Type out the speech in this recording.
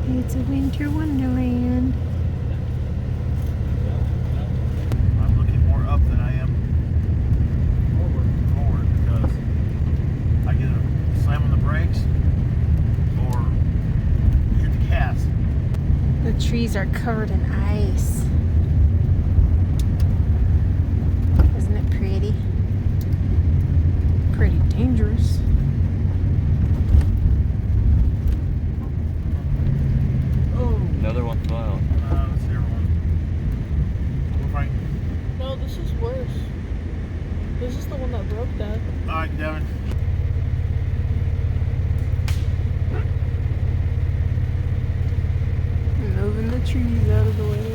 It's a winter wonderland. I'm looking more up than I am forward because I get a slam on the brakes or hit the gas. The trees are covered in ice. Isn't it pretty? Pretty dangerous. Oh, Another one fell. let's hear one. We're fine. No, this is worse. This is the one that broke, Dad. All right, Devin. Moving the trees out of the way.